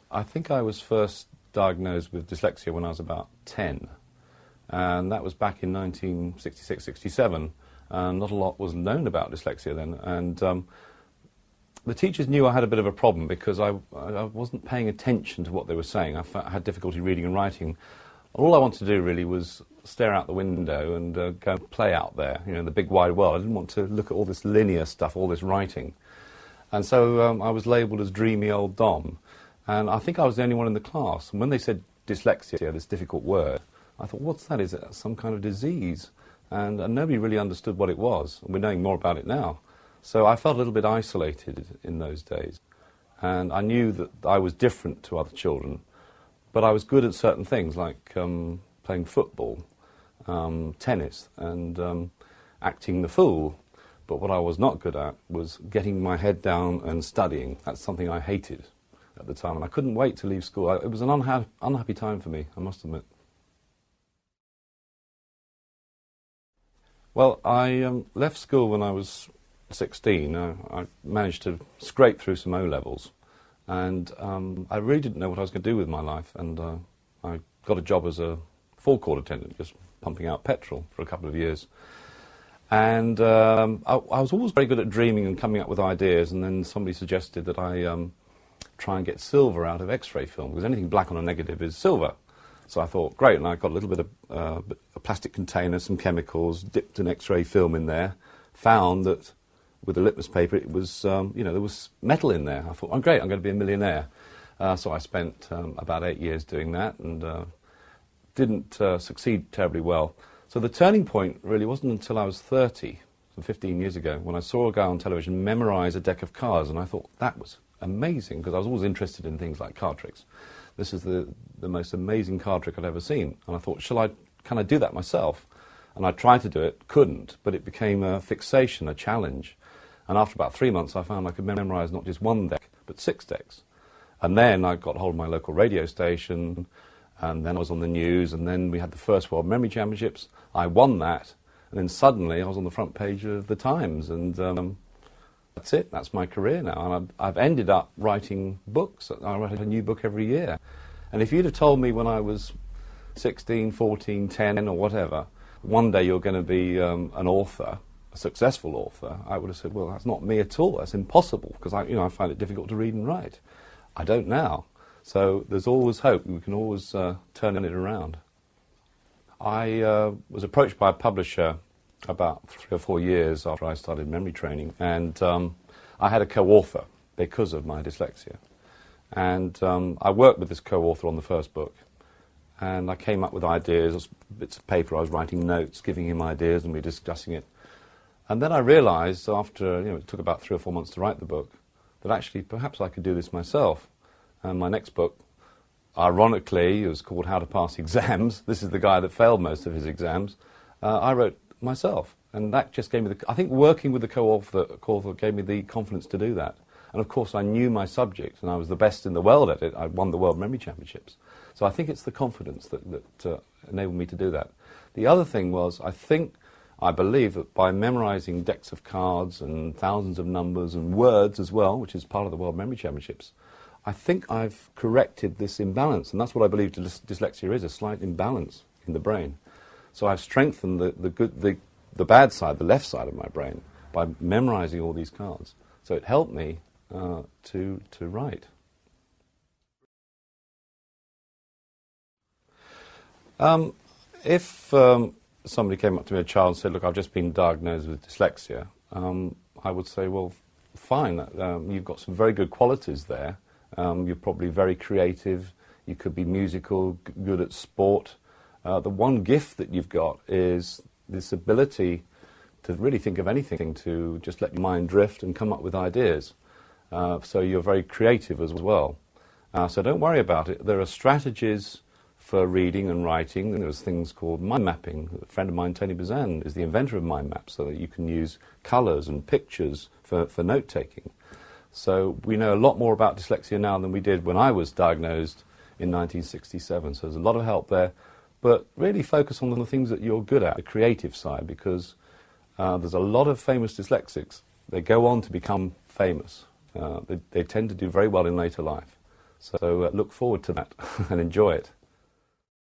I think I was first diagnosed with dyslexia when I was about 10, and that was back in 1966-67. Not a lot was known about dyslexia then, and the teachers knew I had a bit of a problem because I wasn't paying attention to what they were saying. I had difficulty reading and writing. All I wanted to do really was stare out the window and go and play out there, in the big wide world. I didn't want to look at all this linear stuff, all this writing. And so I was labelled as dreamy old Dom. And I think I was the only one in the class. And when they said dyslexia, this difficult word, I thought, what's that? Is it some kind of disease? And nobody really understood what it was. And we're knowing more about it now. So I felt a little bit isolated in those days. And I knew that I was different to other children. But I was good at certain things, like playing football, tennis, and acting the fool. But what I was not good at was getting my head down and studying. That's something I hated at the time, and I couldn't wait to leave school. It was an unhappy time for me, I must admit. Well, I left school when I was 16. I managed to scrape through some O-levels, and I really didn't know what I was going to do with my life, and I got a job as a forecourt attendant, just pumping out petrol for a couple of years. And I was always very good at dreaming and coming up with ideas, and then somebody suggested that I try and get silver out of X-ray film, because anything black on a negative is silver. So I thought, great, and I got a little bit of a plastic container, some chemicals, dipped an X-ray film in there, found that with a litmus paper it was, there was metal in there. I thought, oh great, I'm going to be a millionaire. So I spent about 8 years doing that, and didn't succeed terribly well. So the turning point really wasn't until I was 30, so 15 years ago, when I saw a guy on television memorise a deck of cards, and I thought that was amazing, because I was always interested in things like card tricks. This is the most amazing card trick I'd ever seen, and I thought, can I do that myself? And I tried to do it, couldn't, but it became a fixation, a challenge. And after about 3 months, I found I could memorise not just one deck, but 6 decks. And then I got hold of my local radio station, and then I was on the news, and then we had the first World Memory Championships. I won that, and then suddenly I was on the front page of the Times, and that's it. That's my career now, and I've ended up writing books. I write a new book every year. And if you'd have told me when I was 16, 14, 10, or whatever, one day you're going to be an author, a successful author, I would have said, well, that's not me at all. That's impossible, because I find it difficult to read and write. I don't now. So there's always hope. We can always turn it around. I was approached by a publisher about 3 or 4 years after I started memory training, and I had a co-author because of my dyslexia. And I worked with this co-author on the first book, and I came up with ideas, bits of paper. I was writing notes, giving him ideas, and we were discussing it. And then I realised, after it took about 3 or 4 months to write the book, that actually perhaps I could do this myself. And my next book, ironically, was called How to Pass Exams. This is the guy that failed most of his exams. I wrote myself, and that just gave me I think working with the co-author gave me the confidence to do that. And of course I knew my subject, and I was the best in the world at it. I won the World Memory Championships. So I think it's the confidence that enabled me to do that. The other thing was, I believe that by memorising decks of cards and thousands of numbers and words as well, which is part of the World Memory Championships, I think I've corrected this imbalance, and that's what I believe dyslexia is, a slight imbalance in the brain. So I've strengthened the bad side, the left side of my brain, by memorising all these cards. So it helped me to write. If somebody came up to me, a child, and said, look, I've just been diagnosed with dyslexia, I would say, well, fine, you've got some very good qualities there. You're probably very creative, you could be musical, good at sport. The one gift that you've got is this ability to really think of anything, to just let your mind drift and come up with ideas. So you're very creative as well. So don't worry about it. There are strategies for reading and writing. There's things called mind mapping. A friend of mine, Tony Bazan, is the inventor of mind maps, so that you can use colours and pictures for note-taking. So we know a lot more about dyslexia now than we did when I was diagnosed in 1967. So there's a lot of help there. But really focus on the things that you're good at, the creative side, because there's a lot of famous dyslexics. They go on to become famous. They tend to do very well in later life. So look forward to that and enjoy it.